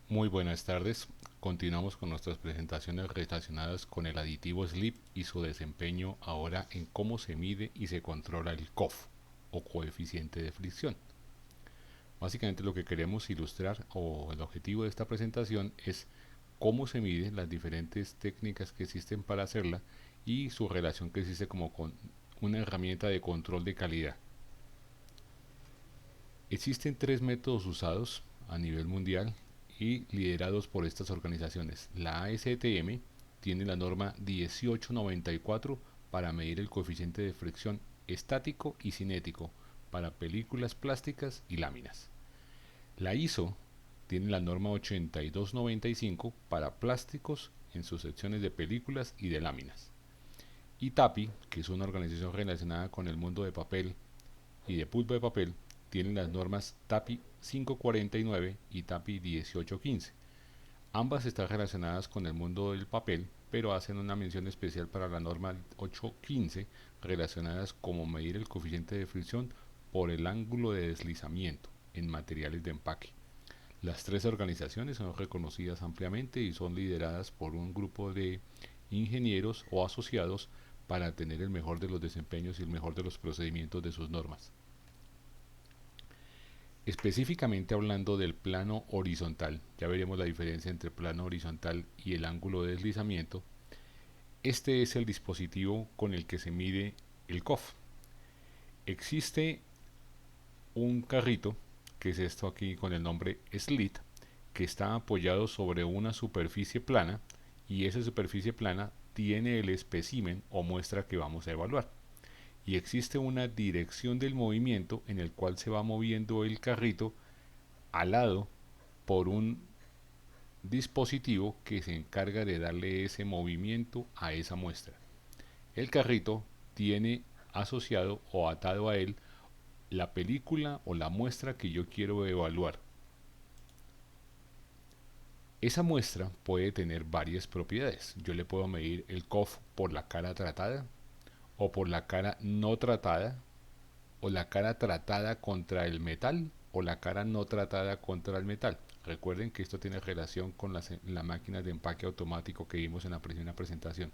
Muy buenas tardes. Continuamos con nuestras presentaciones relacionadas con el aditivo SLIP y su desempeño ahora en cómo se mide y se controla el COF o coeficiente de fricción. Básicamente lo que queremos ilustrar o el objetivo de esta presentación es cómo se miden las diferentes técnicas que existen para hacerla y su relación que existe como con una herramienta de control de calidad. Existen tres métodos usados a nivel mundial y liderados por estas organizaciones. La ASTM tiene la norma 1894 para medir el coeficiente de fricción estático y cinético para películas plásticas y láminas. La ISO tiene la norma 8295 para plásticos en sus secciones de películas y de láminas. Y TAPI, que es una organización relacionada con el mundo de papel y de pulpa de papel, tienen las normas TAPI 549 y TAPI 1815. Ambas están relacionadas con el mundo del papel, pero hacen una mención especial para la norma 815 relacionadas como medir el coeficiente de fricción por el ángulo de deslizamiento en materiales de empaque. Las tres organizaciones son reconocidas ampliamente y son lideradas por un grupo de ingenieros o asociados para tener el mejor de los desempeños y el mejor de los procedimientos de sus normas. Específicamente hablando del plano horizontal, ya veremos la diferencia entre plano horizontal y el ángulo de deslizamiento. Este es el dispositivo con el que se mide el COF. Existe un carrito, que es esto aquí con el nombre SLIT, que está apoyado sobre una superficie plana y esa superficie plana tiene el espécimen o muestra que vamos a evaluar. Y existe una dirección del movimiento en el cual se va moviendo el carrito alado por un dispositivo que se encarga de darle ese movimiento a esa muestra. El carrito tiene asociado o atado a él la película o la muestra que yo quiero evaluar. Esa muestra puede tener varias propiedades. Yo le puedo medir el COF por la cara tratada o por la cara no tratada o la cara tratada contra el metal o la cara no tratada contra el metal. Recuerden que esto tiene relación con la máquina de empaque automático que vimos en la primera presentación.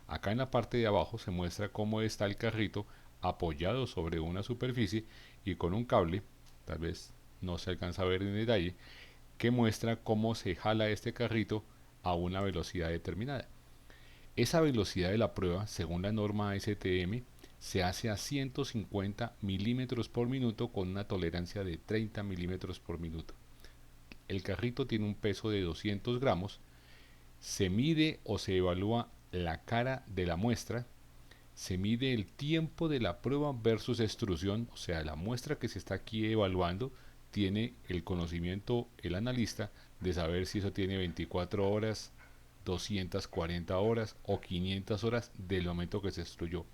Acá en la parte de abajo se muestra cómo está el carrito apoyado sobre una superficie y con un cable, tal vez no se alcanza a ver en detalle, que muestra cómo se jala este carrito a una velocidad determinada. Esa velocidad de la prueba, según la norma STM, se hace a 150 milímetros por minuto con una tolerancia de 30 milímetros por minuto. El carrito tiene un peso de 200 gramos, se mide o se evalúa la cara de la muestra, se mide el tiempo de la prueba versus extrusión, o sea, la muestra que se está aquí evaluando tiene el conocimiento el analista de saber si eso tiene 24 horas, 240 horas o 500 horas del momento que se extruyó.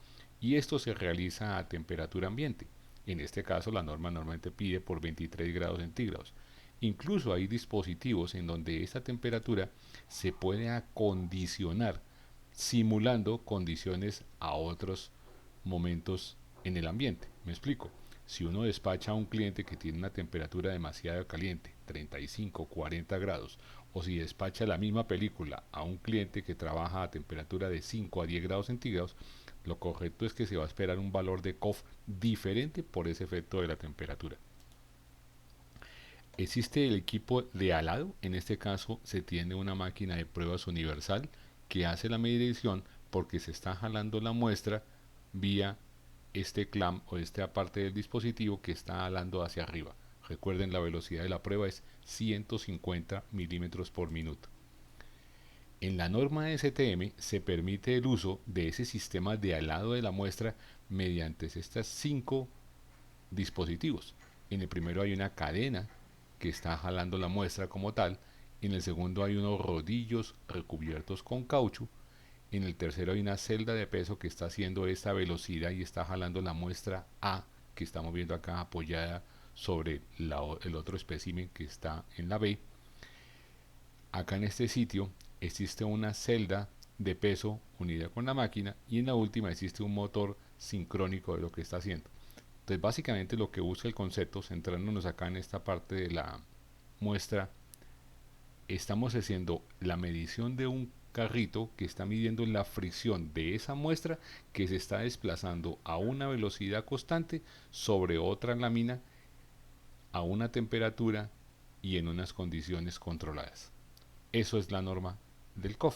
Y esto se realiza a temperatura ambiente. En este caso la norma normalmente pide por 23 grados centígrados. Incluso hay dispositivos en donde esta temperatura se puede acondicionar simulando condiciones a otros momentos en el ambiente. Me explico. Si uno despacha a un cliente que tiene una temperatura demasiado caliente, 35, 40 grados, o si despacha la misma película a un cliente que trabaja a temperatura de 5 a 10 grados centígrados, lo correcto es que se va a esperar un valor de COF diferente por ese efecto de la temperatura. Existe el equipo de alado, en este caso se tiene una máquina de pruebas universal que hace la medición porque se está jalando la muestra vía este clamp o esta parte del dispositivo que está jalando hacia arriba. Recuerden, la velocidad de la prueba es 150 milímetros por minuto. En la norma STM se permite el uso de ese sistema de alado de la muestra mediante estas 5 dispositivos. En el primero hay una cadena que está jalando la muestra como tal. En el segundo hay unos rodillos recubiertos con caucho. En el tercero hay una celda de peso que está haciendo esta velocidad y está jalando la muestra A que estamos viendo acá apoyada sobre el otro espécimen que está en la B. Acá en este sitio existe una celda de peso unida con la máquina y en la última existe un motor sincrónico de lo que está haciendo. Entonces básicamente lo que busca el concepto, centrándonos acá en esta parte de la muestra estamos haciendo la medición de un carrito que está midiendo la fricción de esa muestra que se está desplazando a una velocidad constante sobre otra lámina a una temperatura y en unas condiciones controladas. Eso es la norma del COF.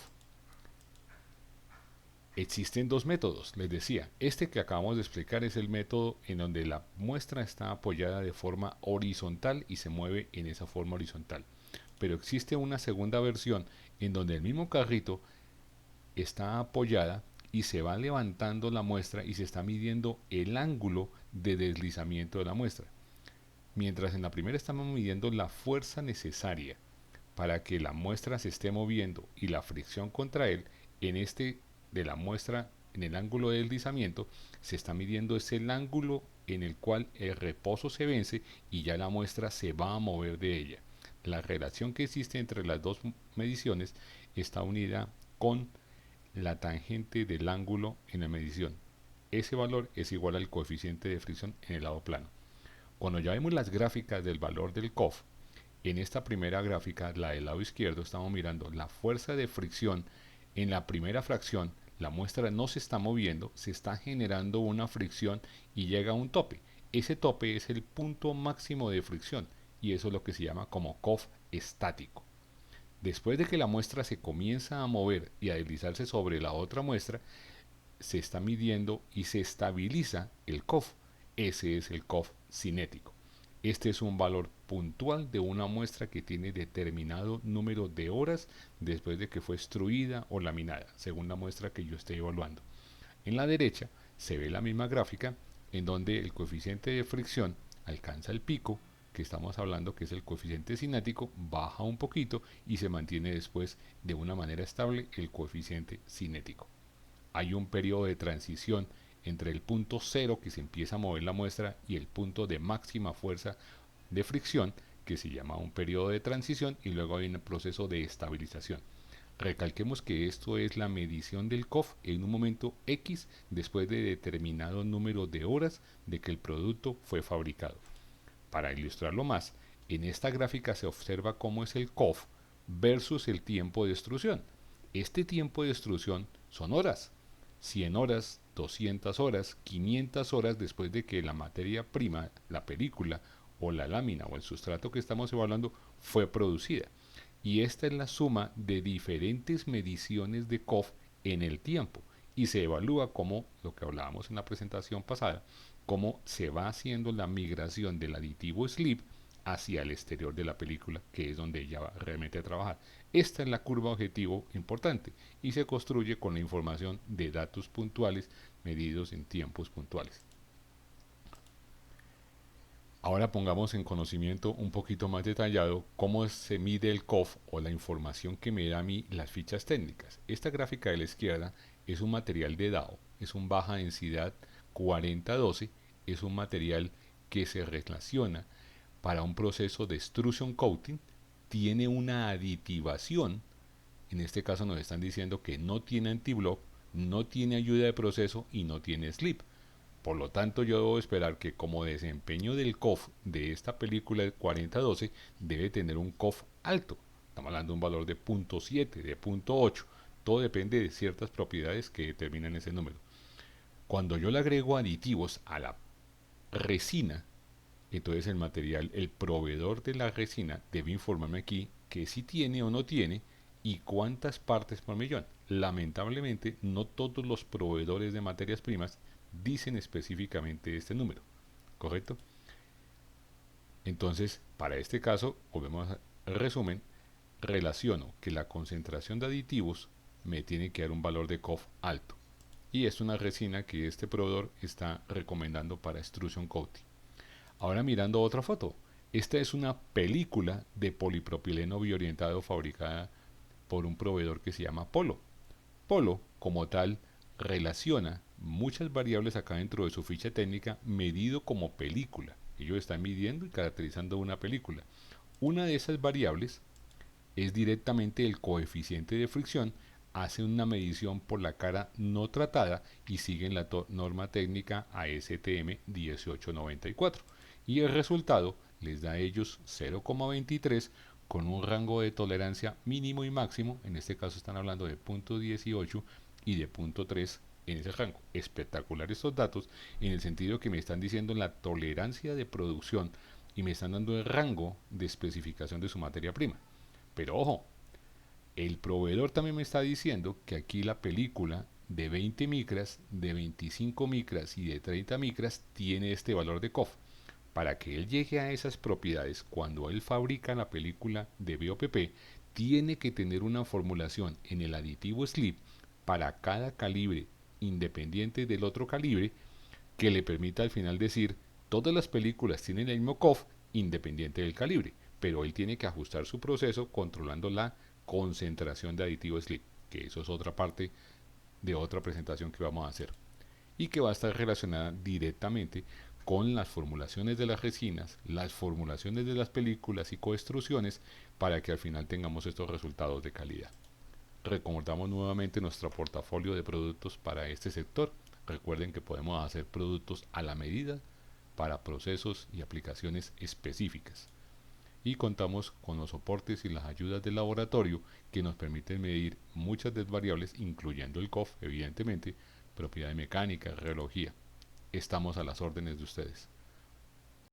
Existen dos métodos, les decía. Este que acabamos de explicar es el método en donde la muestra está apoyada de forma horizontal y se mueve en esa forma horizontal. Pero existe una segunda versión en donde el mismo carrito está apoyada y se va levantando la muestra y se está midiendo el ángulo de deslizamiento de la muestra. Mientras en la primera estamos midiendo la fuerza necesaria para que la muestra se esté moviendo y la fricción contra él, en este de la muestra, en el ángulo de deslizamiento, se está midiendo es el ángulo en el cual el reposo se vence y ya la muestra se va a mover de ella. La relación que existe entre las dos mediciones está unida con la tangente del ángulo en la medición. Ese valor es igual al coeficiente de fricción en el lado plano. Cuando ya vemos las gráficas del valor del COF, en esta primera gráfica, la del lado izquierdo, estamos mirando la fuerza de fricción. En la primera fracción, la muestra no se está moviendo, se está generando una fricción y llega a un tope. Ese tope es el punto máximo de fricción y eso es lo que se llama como COF estático. Después de que la muestra se comienza a mover y a deslizarse sobre la otra muestra, se está midiendo y se estabiliza el COF. Ese es el COF cinético. Este es un valor puntual de una muestra que tiene determinado número de horas después de que fue extruida o laminada, según la muestra que yo esté evaluando. En la derecha se ve la misma gráfica en donde el coeficiente de fricción alcanza el pico, que estamos hablando que es el coeficiente cinético, baja un poquito y se mantiene después de una manera estable el coeficiente cinético. Hay un periodo de transición entre el punto cero que se empieza a mover la muestra y el punto de máxima fuerza de fricción que se llama un periodo de transición y luego hay un proceso de estabilización. Recalquemos que esto es la medición del COF en un momento X después de determinado número de horas de que el producto fue fabricado. Para ilustrarlo más, en esta gráfica se observa cómo es el COF versus el tiempo de extrusión. Este tiempo de extrusión son horas, 100 horas, 200 horas, 500 horas después de que la materia prima, la película o la lámina o el sustrato que estamos evaluando fue producida. Y esta es la suma de diferentes mediciones de COF en el tiempo y se evalúa como, lo que hablábamos en la presentación pasada, cómo se va haciendo la migración del aditivo slip hacia el exterior de la película, que es donde ella va realmente a trabajar. Esta es la curva objetivo importante y se construye con la información de datos puntuales medidos en tiempos puntuales. Ahora pongamos en conocimiento un poquito más detallado cómo se mide el COF o la información que me da a mí las fichas técnicas. Esta gráfica de la izquierda es un material de DAO, es un baja densidad 4012, es un material que se relaciona para un proceso de extrusion coating, tiene una aditivación, en este caso nos están diciendo que no tiene antiblock, no tiene ayuda de proceso y no tiene slip. Por lo tanto, yo debo esperar que como desempeño del COF de esta película de 4012 debe tener un COF alto. Estamos hablando de un valor de 0.7, de 0.8. Todo depende de ciertas propiedades que determinan ese número. Cuando yo le agrego aditivos a la resina, entonces el material, el proveedor de la resina debe informarme aquí que si tiene o no tiene y cuántas partes por millón. Lamentablemente, no todos los proveedores de materias primas dicen específicamente este número, ¿correcto? Entonces, para este caso, volvemos al resumen, relaciono que la concentración de aditivos me tiene que dar un valor de COF alto. Y es una resina que este proveedor está recomendando para extrusion coating. Ahora mirando otra foto. Esta es una película de polipropileno biorientado fabricada por un proveedor que se llama Polo. Polo, como tal, relaciona muchas variables acá dentro de su ficha técnica medido como película. Ellos están midiendo y caracterizando una película. Una de esas variables es directamente el coeficiente de fricción, hace una medición por la cara no tratada y siguen la norma técnica ASTM 1894. Y el resultado les da a ellos 0,23 con un rango de tolerancia mínimo y máximo, en este caso están hablando de punto 18 y de punto 3 en ese rango. Espectacular estos datos en el sentido que me están diciendo la tolerancia de producción y me están dando el rango de especificación de su materia prima. Pero ojo, el proveedor también me está diciendo que aquí la película de 20 micras, de 25 micras y de 30 micras tiene este valor de COF. Para que él llegue a esas propiedades cuando él fabrica la película de BOPP, tiene que tener una formulación en el aditivo SLIP para cada calibre independiente del otro calibre que le permita al final decir todas las películas tienen el mismo COF independiente del calibre, pero él tiene que ajustar su proceso controlando la concentración de aditivo SLIP, que eso es otra parte de otra presentación que vamos a hacer y que va a estar relacionada directamente con las formulaciones de las resinas, las formulaciones de las películas y coextrusiones para que al final tengamos estos resultados de calidad. Recomendamos nuevamente nuestro portafolio de productos para este sector. Recuerden que podemos hacer productos a la medida para procesos y aplicaciones específicas. Y contamos con los soportes y las ayudas del laboratorio que nos permiten medir muchas variables, incluyendo el COF, evidentemente, propiedad mecánica, reología. Estamos a las órdenes de ustedes.